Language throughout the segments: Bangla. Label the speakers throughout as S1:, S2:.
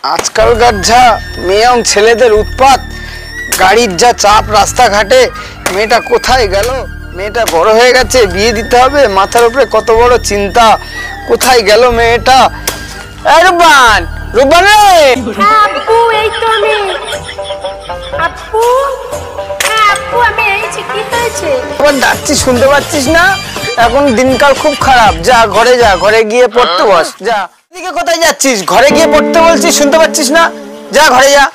S1: আজকালকার যা মেয়ে এবং ছেলেদের উৎপাত, গাড়ির যা চাপ রাস্তাঘাটে, মেয়েটা কোথায় গেল? মেয়েটা বড় হয়ে গেছে, বিয়ে দিতে হবে, মাথার উপরে কত বড় চিন্তা, কোথায় গেল মেয়েটা? রূপবান, রূপবান রে!
S2: আপু এই তো আমি। আপু, হ্যাঁ আপু আমি এইছি, কি হয়েছে?
S1: আবার ডাকছি শুনতে পাচ্ছিস না? এখন দিনকাল খুব খারাপ, যা ঘরে যা, ঘরে গিয়ে পড়তে বস যা। এদিকে কোথায় যাচ্ছিস? ঘরে গিয়ে পড়তে বলছিস, শুনতে পাচ্ছিস না? যা ঘরে যা।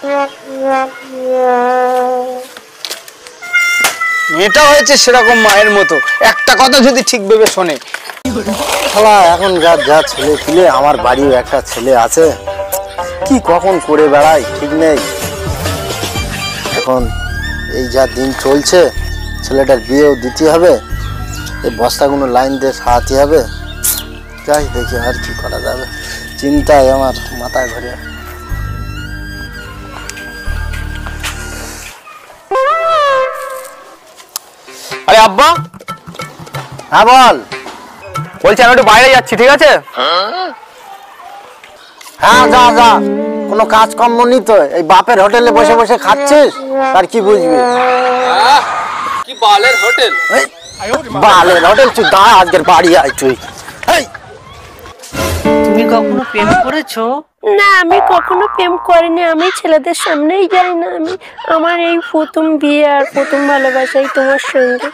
S1: মেয়েটা হয়েছে সেরকম মায়ের মতো, একটা কথা যদি ঠিক ভেবে শোনে।
S3: শালা এখন যা ছেলে পিলে, আমার বাড়িও একটা ছেলে আছে, কি কখন করে বেড়াই ঠিক নেই। এখন এই যা দিন চলছে, ছেলেটার বিয়েও দিতে হবে, এই বস্তাগুলো লাইন দিয়ে সারাতে হবে। যাই দেখি আর কি করা যাবে, চিন্তায় আমার মাথায় ঘুরে।
S4: আরে আব্বা,
S3: হ্যাঁ বল।
S4: বলছি আমি একটু বাইরে যাচ্ছি, ঠিক আছে?
S3: হ্যাঁ যা যা, কোনো কাজকর্ম নেই তো, এই বাপের হোটেলে বসে বসে খাচ্ছিস, আর কি বুঝবি?
S4: কি বালের হোটেল?
S3: বালের হোটেল? তুই দা, আজকের বাড়ি আয় তুই।
S5: তুমি কখনো প্রেম করেছো?
S2: না আমি কখনো প্রেম করিনি, আমি ছেলেদের সামনেই যাই না। আমার এই প্রথম বিয়ে আর প্রথম ভালোবাসাই তোমার সঙ্গে।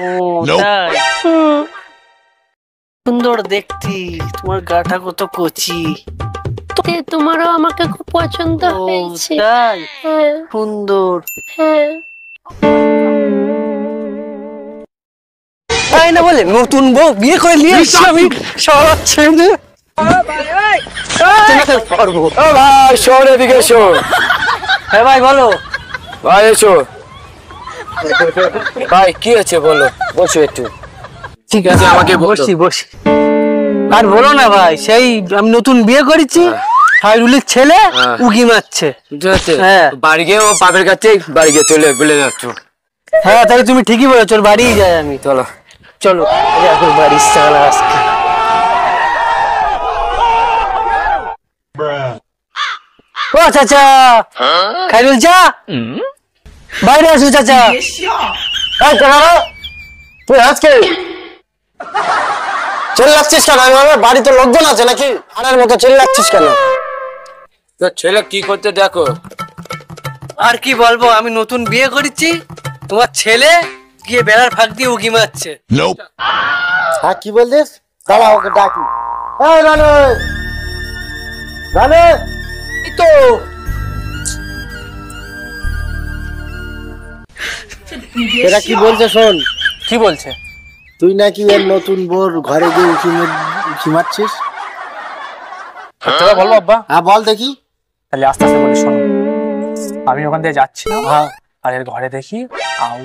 S5: ও তাই? সুন্দর দেখতে, তোমার গাটা কত কচি।
S2: তোমারও আমাকে খুব পছন্দ হয়েছে।
S5: তাই?
S2: হ্যাঁ
S5: সুন্দর।
S2: হ্যাঁ।
S5: তাই না বলে নতুন বউ বিয়ে করে নিয়ে এসছি আমি। সব ছেড়ে
S4: ভাই শোন, এদিকে এসো।
S5: হ্যাঁ ভাই বলো।
S4: ভাই এসো। ভাই কি আছে বলো, বসো একটু।
S5: ঠিক আছে আমাকে বসি বসি। আর বলো না ভাই, সেই আমি নতুন বিয়ে করেছি, হাইরুলের ছেলে উকি মারছে। হ্যাঁ
S4: বাড়ি গিয়ে ও বাপের কাছে বাড়ি গিয়ে চলে বলে যাচ্ছ।
S5: হ্যাঁ তাহলে তুমি ঠিকই বলেছো, বাড়িই যাই আমি।
S4: চলো
S5: চলো এখন বাড়ি চালা আজকে। ও চাচা, খাইরুল চা, বাইরে আসো চাচা।
S3: তুই আজকে চিল্লাচ্ছিস কেন? বাড়িতে লোকজন আছে নাকি? আরের মতো চিল্লাচ্ছিস কেন?
S4: তোর ছেলে কি করতে দেখো।
S5: আর কি বলবো, আমি নতুন বিয়ে করেছি, তোমার ছেলে গিয়ে বেড়ার ফাঁক দিয়ে উকি মারছে।
S3: হ্যাঁ কি বলছিস? দাঁড়া ওকে ডাকি। এই রানু, রানু,
S5: এই তো
S3: এরা কি বলছে শোন।
S5: কি বলছে?
S3: তুই নাকি এর নতুন বোর ঘরে গিয়ে উঁকি মারছিস?
S6: তোরা বলবো আব্বা?
S3: হ্যাঁ বল দেখি।
S6: তাহলে আস্তে আস্তে বলি শোনো। আমি ওখান থেকে যাচ্ছিলাম, আর এর ঘরে দেখি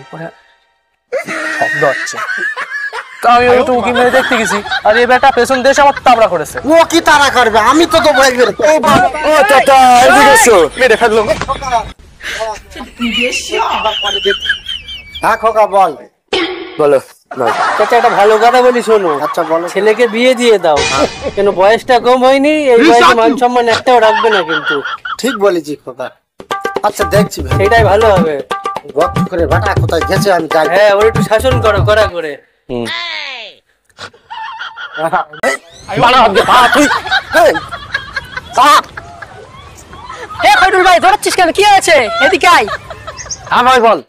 S6: উপরে শব্দ হচ্ছে, তো আমি একটু উঁকি মেরে দেখতে গেছি, আর এই ব্যাটা পেছন দেশে আমার তাবড়া করেছে।
S3: ও কি তাড়া করবে? আমি তো
S4: ও চাচা এদিকে এসো।
S6: মেরে ফেললো।
S3: হ্যাঁ খোকা বল।
S4: বলো।
S5: চাচা একটা ভালো কথা বলি শোনো।
S3: আচ্ছা বলো।
S5: ছেলেকে বিয়ে দিয়ে দাও, কেন বয়সটা কম হয়নি, এই বয়সে মান সম্মান একটাও রাখবে না কিন্তু।
S3: ঠিক বলেছি খোকা। আচ্ছা দেখছি ভাই,
S5: সেটাই ভালো হবে।
S3: গপ করে বাটা কোথায় গেছে আমি জানি।
S5: হ্যাঁ ওর একটু শাসন করো, কড়া করে।
S2: খাইরুল ভাই ধরাচ্ছিস কেন? কি হয়েছে? এদিকে আয়।
S5: হ্যাঁ ভাই বল।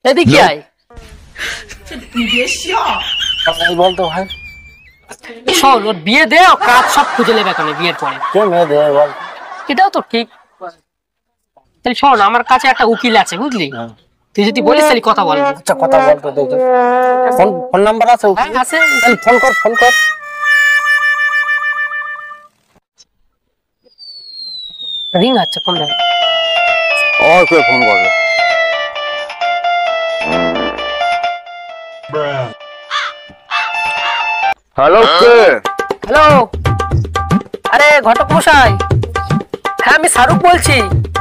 S2: এদিকে আয়।
S3: বলতো ভাই।
S2: শোন, ওর বিয়ে দে, ও কাজ সব খুঁজে নেবে এখন বিয়ের পরে।
S3: কে মেয়ে দে বল।
S2: এটাও তো ঠিক। তাহলে শোন, আমার কাছে একটা উকিল আছে বুঝলি, তুই যদি বলিস তাহলে কথা বলবো।
S3: আচ্ছা কথা বলতো দেখি। ফোন নাম্বার আছে?
S2: হ্যাঁ আছে।
S3: তাহলে ফোন কর, ফোন কর।
S2: রিং আছে, ফোন দেখ।
S4: আর কে ফোন করবে? হ্যালো কে?
S2: হ্যালো, আরে ঘটক মশাই। হ্যাঁ আমি শাহরুখ বলছি।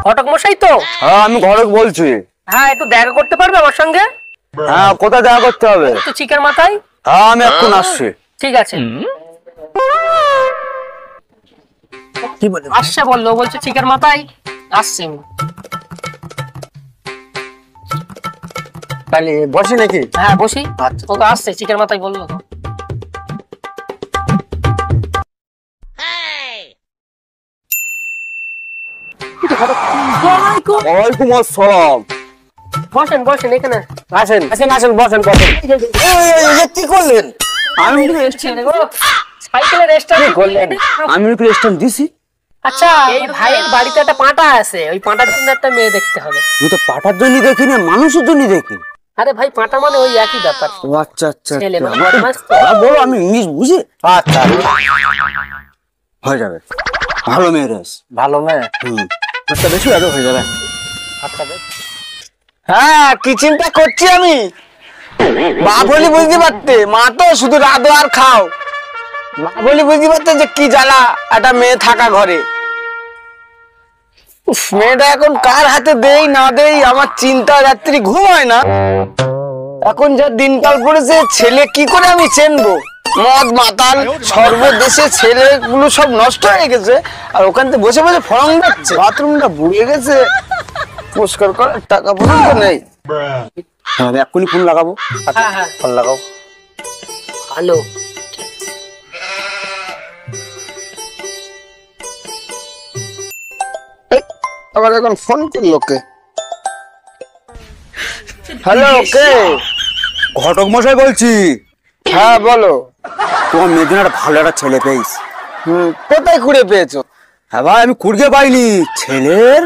S2: ঘটক মশাই তো?
S4: হ্যাঁ আমি ঘটক বলছি।
S2: হ্যাঁ একটু দেখা করতে পারবে আমার সঙ্গে?
S4: হ্যাঁ কোথায় দেখা করতে হবে?
S2: তো চিকের মাথায়।
S4: হ্যাঁ আমি এখন আসছি।
S2: ঠিক আছে।
S5: কি বলে?
S7: আসছে বললো, বলছে চিকের মাথায় আসছে।
S5: তাহলে বসে নাকি?
S7: হ্যাঁ বসি।
S5: আচ্ছা।
S7: ও তো আসছে চিকের মাথায় বললো তো।
S4: ওয়ালাইকুম আসসালাম।
S7: বসেন বসেন এখানে।
S5: আসেন আসেন আসেন, বসেন বসেন। কি করলেন?
S4: আমি
S7: সাইকেলের রেস্টার করলেন?
S4: আমি একটু রেস্টুরেন্ট দিছি।
S7: আচ্ছা, এই ভাইয়ের বাড়িতে একটা পাঁটা আছে, ওই পাঁটার জন্য একটা মেয়ে দেখতে হবে।
S4: আমি তো পাঠার জন্য দেখি না, মানুষের জন্য দেখি।
S7: আরে ভাই, পাঁটা মানে ওই একই ব্যাপার।
S4: ও আচ্ছা আচ্ছা
S7: ছেলে না,
S4: আচ্ছা।
S7: বদমাশ তো।
S4: বলো, আমি ইংলিশ বুঝি।
S5: আচ্ছা,
S4: হয়ে যাবে, ভালো মেয়ে রেস।
S5: ভালো মেয়ে।
S4: একটা বেশি আরো হয়ে যাবে।
S1: হ্যাঁ, কি চিন্তা করছি আমি? মা বলি বুঝতে পারতে, মা তো শুধু রাধো আর খাও। মা বলি বুঝতে পারতে যে কি জ্বালা একটা মেয়ে থাকা ঘরে। উফ, মেয়েটা এখন কার হাতে দেই না দেই আমার চিন্তা, রাত্রি ঘুম হয় না। এখন যা দিনকাল পড়েছে, ছেলে কি করে আমি চেনবো? মদ মাতাল সর্বদেশে ছেলেগুলো সব নষ্ট হয়ে গেছে, আর ওখান থেকে বসে বসে ফরং যাচ্ছে। বাথরুমটা বুড়িয়ে গেছে, পরিষ্কার করার টাকা পর্যন্ত নেই।
S4: হ্যাঁ, আমি এক্ষুনি ফোন লাগাবো।
S7: হ্যাঁ হ্যাঁ,
S5: ফোন লাগাও।
S7: হ্যালো।
S1: আবার এখন ফোন করলো কে? হ্যালো, কে?
S4: ঘটক মশাই বলছি।
S1: হ্যাঁ বলো।
S4: তোমার মেয়ের জন্য একটা ভালো একটা ছেলে পেয়েছি।
S1: কোথায় খুঁড়ে পেয়েছো?
S4: হ্যাঁ ভাই, আমি কুড়িয়ে পাইনি। ছেলের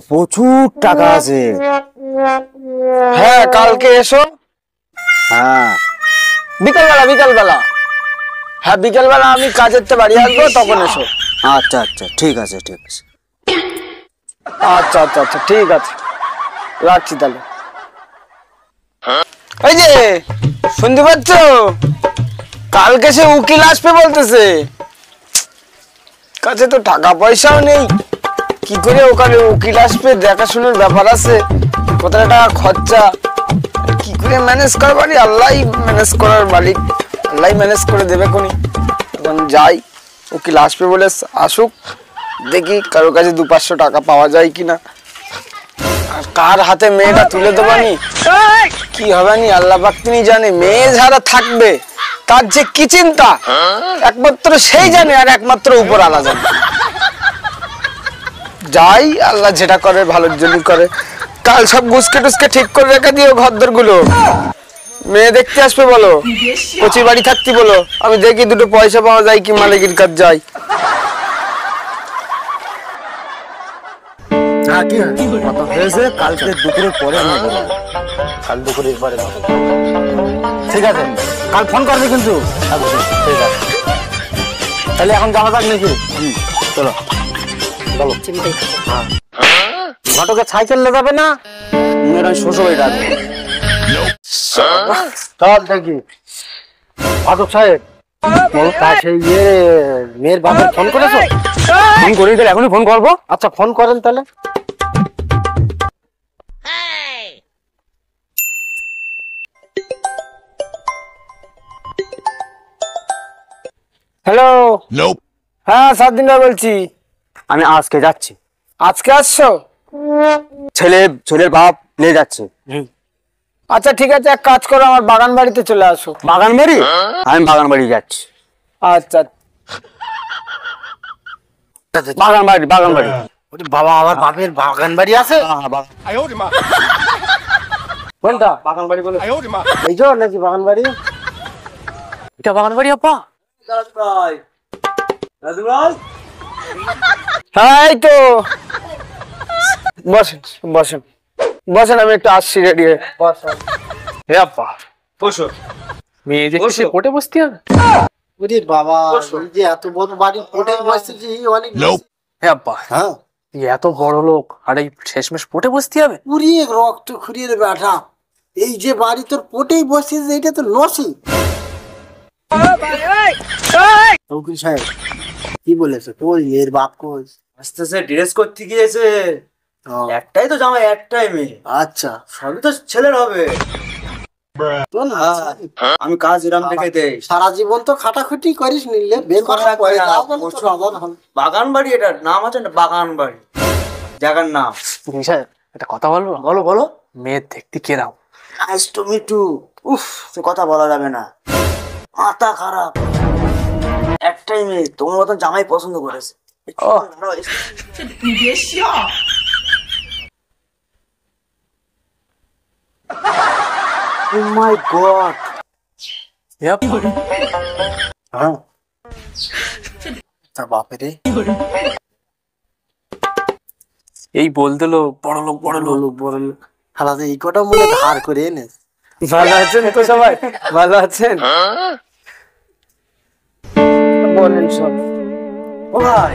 S4: প্রচুর টাকা আছে।
S1: হ্যাঁ, কালকে এসো।
S4: হ্যাঁ,
S1: বিকালবেলা। হ্যাঁ, বিকালবেলা আমি কাজের থেকে বাড়ি আসবো, তখন এসো।
S4: আচ্ছা আচ্ছা, ঠিক আছে ঠিক আছে।
S1: আচ্ছা আচ্ছা আচ্ছা, ঠিক আছে, রাখছি তাহলে। এই যে শুনতে পাচ্ছ, কালকে সে উকিল আসবে বলতেছে। কাছে তো টাকা পয়সাও নেই, কি করে ওখানে উকিল আসবে, দেখাশোনার ব্যাপার আছে, কত টাকা খরচা, কি করে ম্যানেজ করবারই আল্লাহ ম্যানেজ করার মালিক, আল্লাহ ম্যানেজ করে দেবে কোনি। এখন যাই, উকিল আসবে বলে আসুক, দেখি কারো কাছে 200-500 টাকা পাওয়া যায় কিনা, আর কার হাতে মেয়েটা তুলে দেবানি কি হবে নি আল্লাহ পাক তিনি জানে। মেয়ে যারা থাকবে তার যে কি চিন্তা একমাত্র সেই জানে, আর একমাত্র উপর আল্লাহ জানে। যাই, আল্লাহ যেটা করে ভালোর জন্য করে। কাল সব গুছকে টুসকে ঠিক করে রেখে দিও ঘরদর গুলো। মেয়ে দেখতে আসবে বলো, কচি বাড়ি থাকতে বলো, আমি দেখি দুটো পয়সা পাওয়া যায় কি, মালিকের কাজ যাই।
S4: হ্যাঁ, কি কথা হয়েছে? কালকে দুপুরের পরে আমি বলবো।
S5: কাল দুপুরের পরে যাবো।
S4: ঠিক আছে, কাল ফোন করবে কিন্তু।
S5: ঠিক আছে, তাহলে এখন যাওয়া যাক নাকি?
S4: চলো
S5: বলো। ঘটকে সাইকেল নিয়ে যাবে না?
S4: মেয়েরা শ্বশুর বাড়ি রাখবে।
S5: চল দেখি। ঘটক সাহেব, তা সেই মেয়ের বাবার ফোন করেছো?
S4: ফোন করি, তাহলে এখনই ফোন করবো।
S5: আচ্ছা, ফোন করেন তাহলে।
S1: হ্যালো, হ্যাঁ সাতদিন বলছি।
S4: আমি আজকে যাচ্ছি।
S1: আজকে আসছো?
S4: ছেলের বাপ নিয়ে যাচ্ছে।
S1: আচ্ছা ঠিক আছে, এক কাজ করো, আমার বাগান বাড়িতে চলে আসো।
S4: বাগান বাড়ি? আমি বাগান বাড়ি যাচ্ছি।
S1: আচ্ছা,
S4: বাগান বাড়ি।
S5: বাবা, আমার বাপের বাগান বাড়ি আছে? কোনটা বাগান বাড়ি বলে? এই যে নাকি বাগান বাড়ি?
S6: এটা বাগান বাড়ি আপা?
S1: হ্যাঁ এই তো। বসেন বসেন বসেন, আমি একটু আসছি রেডি হয়ে।
S6: হে আপা, বসো। মেয়ে দেখে সে কোটে বসতে হবে?
S5: ওরে বাবা, এই যে এত বড় বাড়ি কোটে বসেছি অনেক।
S6: হে আপা,
S5: হ্যাঁ,
S6: এই এত বড় লোক আর এই শেষমেশ পোটে বসতে হবে?
S5: পুরিয়ে রক্ত খুঁড়িয়ে ব্যাটা, এই যে বাড়ি তোর পোটেই বসেছিস, এইটা তো নসি। উকিল সাহেব কি বলেছে? কই এর বাপ কই?
S3: আসতেছে, ড্রেস করতে গিয়েছে। একটাই তো জামাই, একটাই মেয়ে।
S5: আচ্ছা,
S3: সবই তো ছেলের হবে।
S4: আমি কাজ এরম দেখে দেই।
S3: সারা জীবন তো খাটাখুটি করিস নিলে বের করার পরে
S4: বাগান বাড়ি, এটার নাম আছে না বাগান বাড়ি, জায়গার নাম।
S6: একটা কথা বলবো?
S4: বলো বলো।
S6: মেয়ে দেখতে কেরাম?
S4: Nice to meet you. উফ, সে কথা বলা যাবে না, মাথা খারাপ। একটাই মেয়ে তোমার মতন জামাই পছন্দ করেছে। Oh my God!
S6: Yep.
S3: হ্যাঁ তার বাপেরে
S6: এই বল দিলো বড় লোক বড় লোক।
S3: হালাতে এই কটা মনে ধার করে এনে।
S1: ভালো আছেন তো সবাই? ভালো আছেন? বলেন সব।
S4: ও ভাই,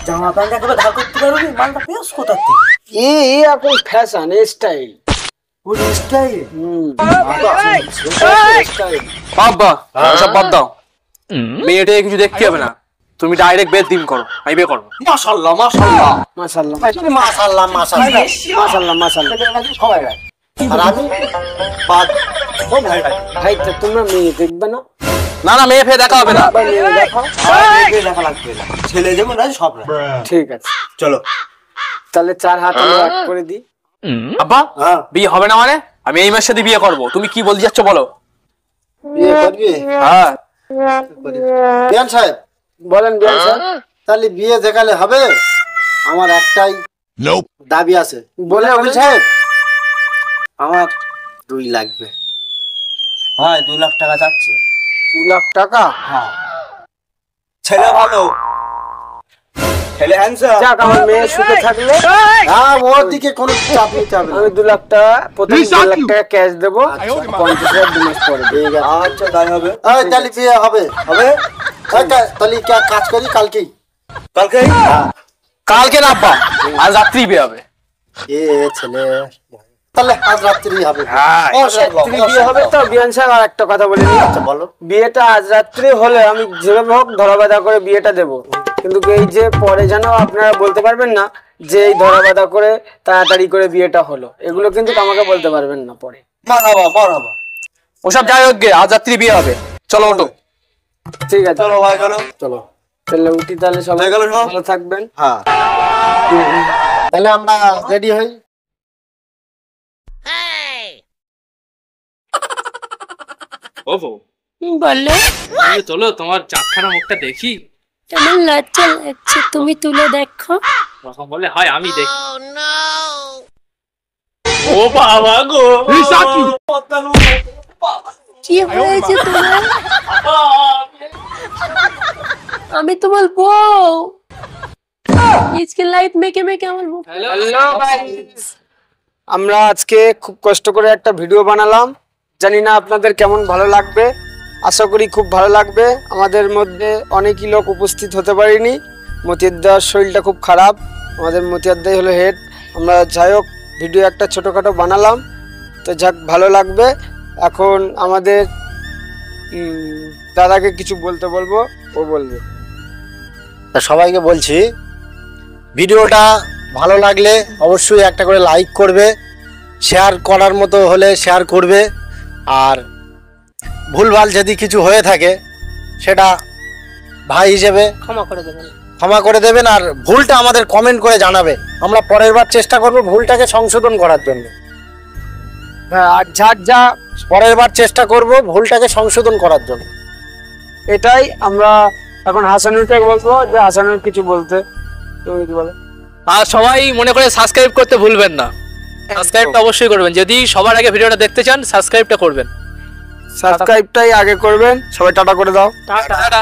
S4: জামা প্যান্ট একেবারে ধার করতে পারবি? মালটা পেস কোথা থেকে?
S1: এই এখন ফ্যাশন স্টাইল।
S4: ওর স্টাইল।
S6: বাবা সব বাদ দাও, মেয়েটা কিছু দেখতে হবে না, তুমি ডাইরেক্ট বেদ দিন করো, আমি বিয়ে করবো।
S4: মাশাআল্লাহ মাশাআল্লাহ
S1: মাশাআল্লাহ
S3: মাশাআল্লাহ মাশাআল্লাহ
S1: মাশাআল্লাহ মাশাআল্লাহ।
S3: সবাই গায়। আর আমি বাদ ও ভাই ভাই
S1: ভাই তো তোমরা মেয়ে দেখবে না?
S6: না না, মেয়ে ফেয়ে দেখা হবে না।
S1: মেয়ে দেখো।
S4: মেয়েকে দেখা লাগবে না, ছেলে যেমন আছে সব না।
S1: ঠিক আছে
S4: চলো
S1: তাহলে 4 হাত আমি এক করে দিই।
S6: আব্বা
S3: হ্যাঁ
S6: বিয়ে হবে না মানে? আমি এই মাসের সাথে বিয়ে করবো, তুমি কি বলতে যাচ্ছ বলো?
S3: বিয়ে করবি?
S6: হ্যাঁ
S3: বিয়ান সাহেব
S1: বলেন বিয়ান স্যার।
S3: তাহলে বিয়ে দেখালে হবে? আমার একটাই দাবি আছে।
S1: বলে
S3: বলে সাহেব আমার 2 লাগবে।
S4: ভাই 2 লাখ টাকা চাচ্ছে।
S1: 2 লাখ টাকা?
S4: হ্যাঁ, ছেলে ভালো, ছেলে হ্যান্ডসাম।
S1: যাক আমার মেয়ে সুখে থাকলে
S3: হ্যাঁ ওর দিকে কোনো চাপ নিতে হবে না।
S1: আমি 2 লাখ টাকা প্রথমে 2 লাখ টাকা ক্যাশ দেবো, 50,000 2 মাস পরে দিয়ে গেছে।
S4: আচ্ছা তাই হবে।
S3: এই তাহলে বিয়ে হবে হবে? তাহলে কি কাজ করি কালকেই?
S4: কালকে
S6: কালকে না আব্বা, আজ রাত্রি বিয়ে হবে।
S3: এ ছেলে তাহলে আজ রাত্রি হবে।
S1: রাত্রি বিয়ে হবে তো? বিয়ান সাহেব আর একটা কথা বলে নিই।
S3: আচ্ছা বলো।
S1: বিয়েটা আজ রাত্রি হলে আমি যেভাবে হোক ধরা বাঁধা করে বিয়েটা দেবো, কিন্তু এই যে পরে যেন আপনারা বলতে পারবেন না যে এই ধরা বাঁধা করে তাড়াতাড়ি করে বিয়েটা হলো, এগুলো কিন্তু আমাকে বলতে পারবেন না পরে।
S4: মারহাবা।
S6: ওসব যাই হোক গে, আজ রাত্রি বিয়ে হবে, চলো ওঠো।
S1: ঠিক আছে
S4: চলো ভাই চলো।
S3: চলো
S1: তাহলে উঠি, তাহলে সবাই
S4: হয়ে গেল সব?
S1: ভালো থাকবেন।
S3: হ্যাঁ তাহলে আমরা রেডি হই।
S6: ও বউ,
S2: বলো
S6: চলো তোমার চাঁদখানা মুখটা দেখি।
S2: কেমন লজ্জা লাগছে, তুমি তুলে দেখো।
S6: তখন বলে হয় আমি দেখি। ও বাবা গো,
S2: কি হয়েছে তোমার? আমি তোমার বউ। इसके लाइट মেকে মেকে আমার মুখ।
S1: হ্যালো গাইস, আমরা আজকে খুব কষ্ট করে একটা ভিডিও বানালাম, জানি না আপনাদের কেমন ভালো লাগবে, আশা করি খুব ভালো লাগবে। আমাদের মধ্যে অনেকই লোক উপস্থিত হতে পারিনি, মতিয়ারদার শরীরটা খুব খারাপ, আমাদের মতিয়ারদাই হলো হেড। আমরা যাই হোক ভিডিও একটা ছোটোখাটো বানালাম, তো যাক ভালো লাগবে। এখন আমাদের দাদাকে কিছু বলতে বলবো, ও বলবে।
S3: তা সবাইকে বলছি ভিডিওটা ভালো লাগলে অবশ্যই একটা করে লাইক করবে, শেয়ার করার মতো হলে শেয়ার করবে, আর ভুলভাল যদি কিছু হয়ে থাকে সেটা ভাই হিসেবে
S2: ক্ষমা করে দেবেন।
S3: ক্ষমা করে দেবেন, আর ভুলটা আমাদের কমেন্ট করে জানাবে, আমরা পরের বার চেষ্টা করব ভুলটাকে সংশোধন করার জন্য।
S1: হ্যাঁ, আর যার যা
S3: পরের বার চেষ্টা করব ভুলটাকে সংশোধন করার জন্য।
S1: এটাই আমরা এখন হাসানুরকে বলবো যে হাসানুর কিছু বলতে, তুমি কি বলো?
S6: আর সবাই মনে করে সাবস্ক্রাইব করতে ভুলবেন না, সাবস্ক্রাইবটা অবশ্যই করবেন। যদি সবার আগে ভিডিওটা দেখতে চান সাবস্ক্রাইবটা করবেন।
S1: সাবস্ক্রাইবটাই আগে করবেন। সবাই টাটা করে দাও।
S6: টাটা।